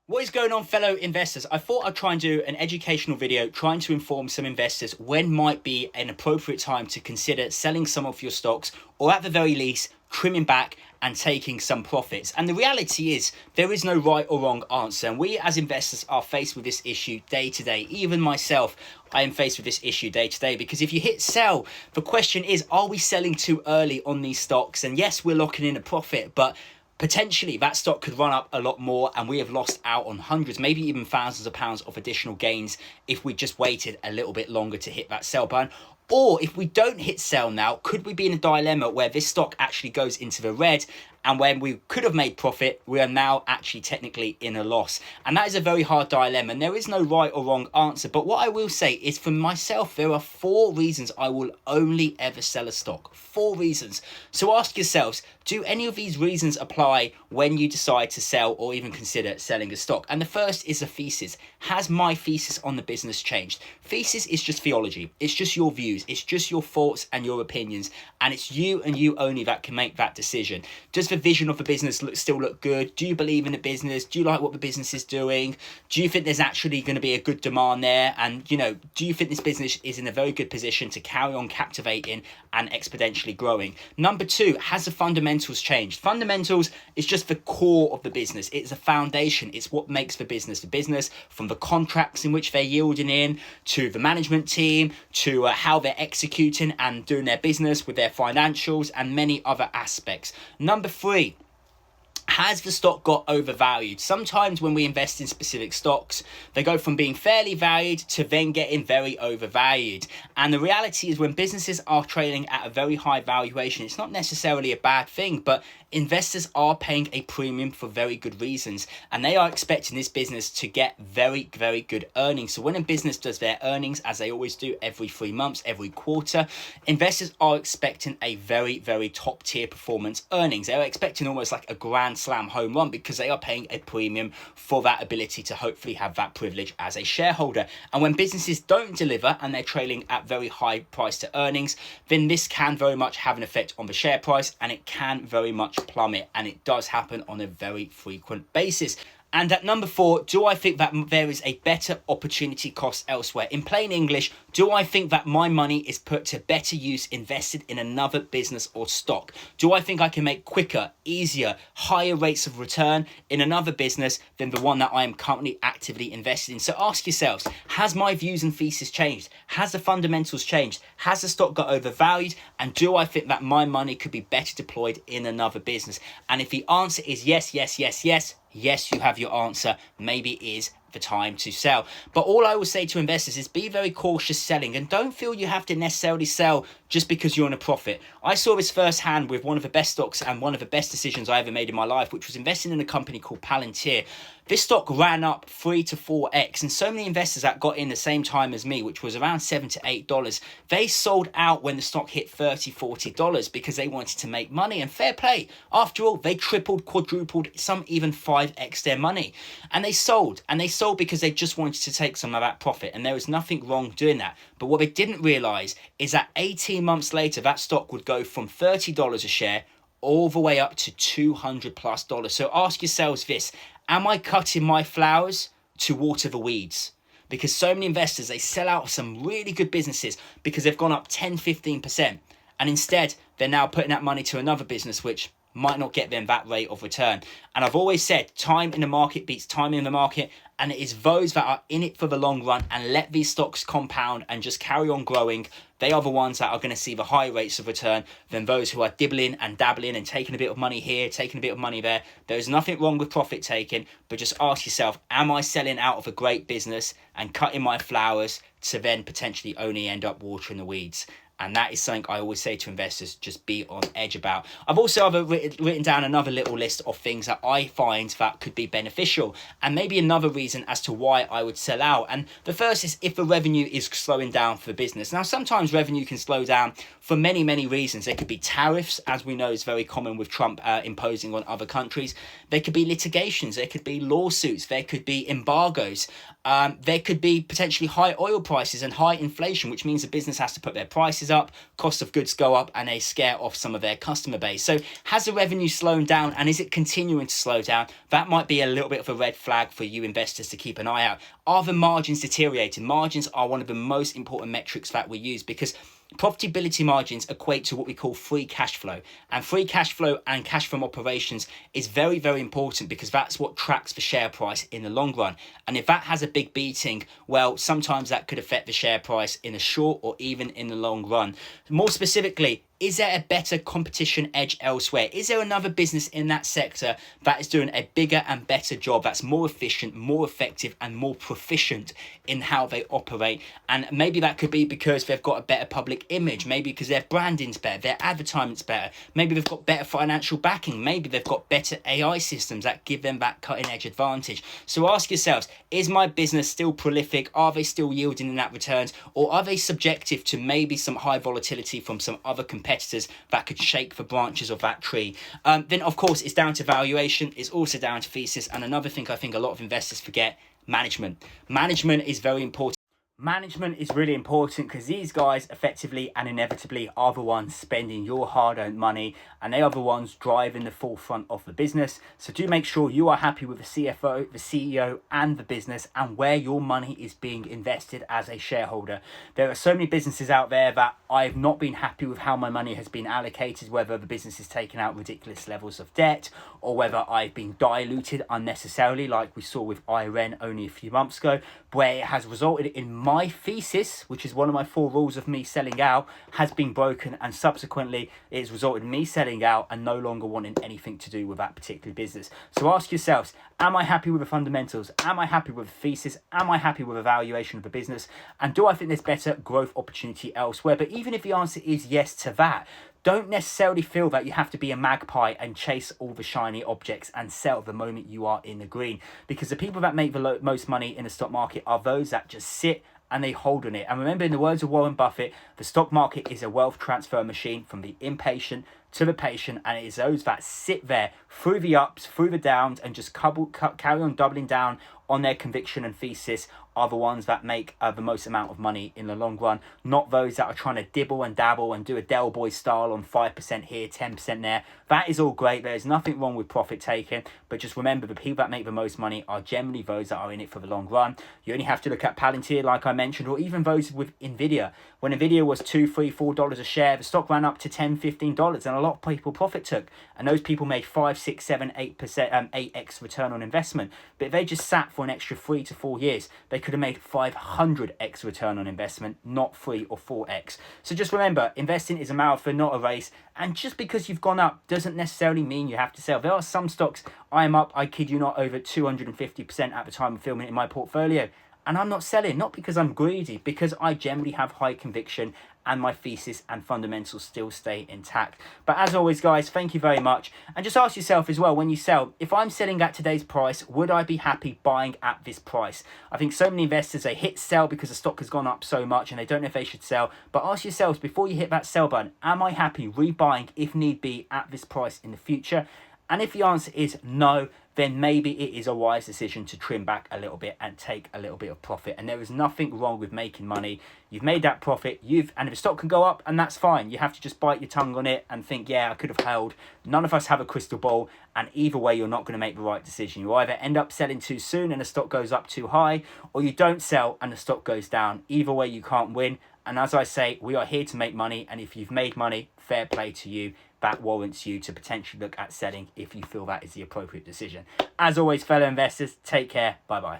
What is going on, fellow investors? I thought I'd try and do an educational video trying to inform some investors when might be an appropriate time to consider selling some of your stocks, or at the very least trimming back and taking some profits. And the reality is there is no right or wrong answer, and we as investors are faced with this issue day to day. Even myself, I am faced with this issue day to day, because if you hit sell, the question is, are we selling too early on these stocks? And yes, we're locking in a profit, but potentially that stock could run up a lot more and we have lost out on hundreds, maybe even thousands of pounds of additional gains if we just waited a little bit longer to hit that sell button. Or if we don't hit sell now, could we be in a dilemma where this stock actually goes into the red, and when we could have made profit, we are now actually technically in a loss? And that is a very hard dilemma, and there is no right or wrong answer. But what I will say is, for myself, there are 4 reasons I will only ever sell a stock. 4 reasons. So ask yourselves, do any of these reasons apply when you decide to sell or even consider selling a stock? And the first is a thesis. Has my thesis on the business changed? Thesis is just theology. It's just your views. It's just your thoughts and your opinions. And it's you and you only that can make that decision. Does the vision of the business still look good? Do you believe in the business? Do you like what the business is doing? Do you think there's actually going to be a good demand there? And, do you think this business is in a very good position to carry on captivating and exponentially growing? Number 2, has the fundamentals changed? Fundamentals is just the core of the business. It's a foundation. It's what makes the business. The business, from the contracts in which they're yielding in, to the management team, to how they're executing and doing their business with their financials and many other aspects. Number 3, has the stock got overvalued? Sometimes when we invest in specific stocks, they go from being fairly valued to then getting very overvalued. And the reality is, when businesses are trading at a very high valuation, it's not necessarily a bad thing, but investors are paying a premium for very good reasons, and they are expecting this business to get very, very good earnings. So when a business does their earnings, as they always do every 3 months, every quarter, investors are expecting a very, very top tier performance earnings. They're expecting almost like a grand slam home run, because they are paying a premium for that ability to hopefully have that privilege as a shareholder. And when businesses don't deliver and they're trading at very high price to earnings, then this can very much have an effect on the share price, and it can very much plummet, and it does happen on a very frequent basis. And at number 4, do I think that there is a better opportunity cost elsewhere? In plain English, do I think that my money is put to better use invested in another business or stock? Do I think I can make quicker, easier, higher rates of return in another business than the one that I am currently actively invested in? So ask yourselves, has my views and thesis changed? Has the fundamentals changed? Has the stock got overvalued? And do I think that my money could be better deployed in another business? And if the answer is yes, yes, yes, yes, yes, you have your answer. Maybe it is the time to sell. But all I will say to investors is be very cautious selling, and don't feel you have to necessarily sell just because you're on a profit. I saw this firsthand with one of the best stocks and one of the best decisions I ever made in my life, which was investing in a company called Palantir. This stock ran up 3 to 4x, and so many investors that got in the same time as me, which was around $7 to $8, they sold out when the stock hit $30, $40 because they wanted to make money. And fair play. After all, they tripled, quadrupled, some even 5x their money. And they sold because they just wanted to take some of that profit, and there was nothing wrong doing that. But what they didn't realize is that 18 months later, that stock would go from $30 a share all the way up to $200+. So ask yourselves this: am I cutting my flowers to water the weeds? Because so many investors, they sell out some really good businesses because they've gone up 10, 15%. And instead, they're now putting that money to another business which might not get them that rate of return. And I've always said, time in the market beats time in the market. And it is those that are in it for the long run and let these stocks compound and just carry on growing, they are the ones that are going to see the high rates of return than those who are dibbling and dabbling and taking a bit of money here, taking a bit of money there. There is nothing wrong with profit taking, but just ask yourself, am I selling out of a great business and cutting my flowers to then potentially only end up watering the weeds? And that is something I always say to investors, just be on edge about. I've also written down another little list of things that I find that could be beneficial, and maybe another reason as to why I would sell out. And the first is if the revenue is slowing down for the business. Now, sometimes revenue can slow down for many, many reasons. There could be tariffs, as we know is very common with Trump imposing on other countries. There could be litigations. There could be lawsuits. There could be embargoes. There could be potentially high oil prices and high inflation, which means the business has to put their prices up, cost of goods go up, and they scare off some of their customer base. So has the revenue slowed down, and is it continuing to slow down? That might be a little bit of a red flag for you investors to keep an eye out. Are the margins deteriorating? Margins are one of the most important metrics that we use, because profitability margins equate to what we call free cash flow, and free cash flow and cash from operations is very, very important, because that's what tracks the share price in the long run. And if that has a big beating, well, sometimes that could affect the share price in the short or even in the long run. More specifically, is there a better competition edge elsewhere? Is there another business in that sector that is doing a bigger and better job, that's more efficient, more effective, and more proficient in how they operate? And maybe that could be because they've got a better public image, maybe because their branding's better, their advertisement's better, maybe they've got better financial backing, maybe they've got better AI systems that give them that cutting edge advantage. So ask yourselves, is my business still prolific? Are they still yielding in that returns? Or are they subjective to maybe some high volatility from some other competitors that could shake the branches of that tree? Then of course it's down to valuation, it's also down to thesis, and another thing I think a lot of investors forget: management. Management is very important. Management is really important because these guys effectively and inevitably are the ones spending your hard-earned money, and they are the ones driving the forefront of the business. So do make sure you are happy with the CFO, the CEO, and the business, and where your money is being invested as a shareholder. There are so many businesses out there that I've not been happy with how my money has been allocated, whether the business is taking out ridiculous levels of debt, or whether I've been diluted unnecessarily, like we saw with IREN only a few months ago, where it has resulted in my thesis, which is one of my 4 rules of me selling out, has been broken, and subsequently it has resulted in me selling out and no longer wanting anything to do with that particular business. So ask yourselves, am I happy with the fundamentals? Am I happy with the thesis? Am I happy with the valuation of the business? And do I think there's better growth opportunity elsewhere? But even if the answer is yes to that, don't necessarily feel that you have to be a magpie and chase all the shiny objects and sell the moment you are in the green, because the people that make the most money in the stock market are those that just sit and they hold on it. And remember, in the words of Warren Buffett, the stock market is a wealth transfer machine from the impatient to the patient, and it is those that sit there through the ups, through the downs, and just carry on doubling down on their conviction and thesis are the ones that make the most amount of money in the long run, not those that are trying to dibble and dabble and do a Del Boy style on 5% here, 10% there. That is all great. There is nothing wrong with profit taking, but just remember, the people that make the most money are generally those that are in it for the long run. You only have to look at Palantir, like I mentioned, or even those with Nvidia. When Nvidia was $2, $3, $4 a share, the stock ran up to $10, $15, and a lot of people profit took, and those people made 5, 6, 7, 8%, 8x return on investment. But if they just sat for an extra 3 to 4 years, they could have made 500x return on investment, not 3 or 4x. So just remember, investing is a marathon, not a race. And just because you've gone up doesn't necessarily mean you have to sell. There are some stocks I am up, I kid you not, over 250% at the time of filming it in my portfolio. And I'm not selling, not because I'm greedy, because I generally have high conviction and my thesis and fundamentals still stay intact. But as always, guys, thank you very much. And just ask yourself as well, when you sell, if I'm selling at today's price, would I be happy buying at this price? I think so many investors, they hit sell because the stock has gone up so much and they don't know if they should sell. But ask yourselves, before you hit that sell button, am I happy rebuying if need be at this price in the future? And if the answer is no, then maybe it is a wise decision to trim back a little bit and take a little bit of profit. And there is nothing wrong with making money. You've made that profit, and if the stock can go up, and that's fine. You have to just bite your tongue on it and think, yeah, I could have held. None of us have a crystal ball, and either way, you're not going to make the right decision. You either end up selling too soon and the stock goes up too high, or you don't sell and the stock goes down. Either way, you can't win. And as I say, we are here to make money, and if you've made money, fair play to you. That warrants you to potentially look at selling if you feel that is the appropriate decision. As always, fellow investors, take care. Bye-bye.